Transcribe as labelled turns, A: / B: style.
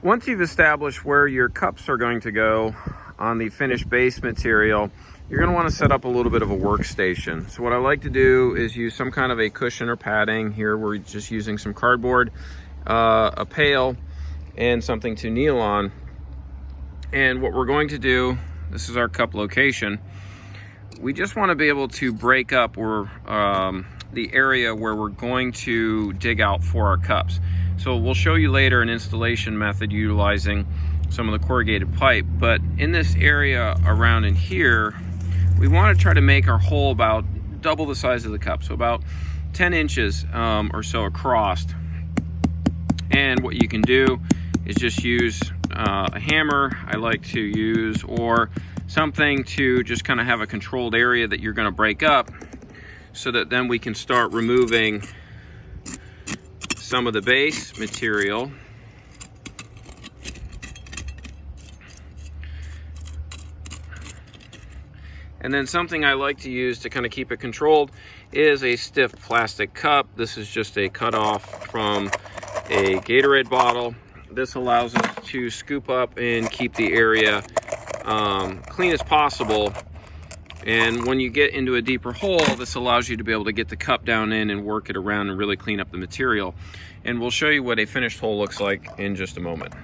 A: Once you've established where your cups are going to go on the finished base material, you're going to want to set up a little bit of a workstation. So what I like to do is use some kind of a cushion or padding. Here we're just using some cardboard, a pail, and something to kneel on. And what we're going to do, this is our cup location, we just want to be able to break up the area where we're going to dig out for our cups. So we'll show you later an installation method utilizing some of the corrugated pipe, but in this area around in here, we want to try to make our hole about double the size of the cup, so about 10 inches or so across. And what you can do is just use a hammer, I like to use, or something to just kind of have a controlled area that you're going to break up, so that then we can start removing some of the base material. And then something I like to use to kind of keep it controlled is a stiff plastic cup. This is just a cutoff from a Gatorade bottle. This allows us to scoop up and keep the area clean as possible. And when you get into a deeper hole, this allows you to be able to get the cup down in and work it around and really clean up the material. And we'll show you what a finished hole looks like in just a moment.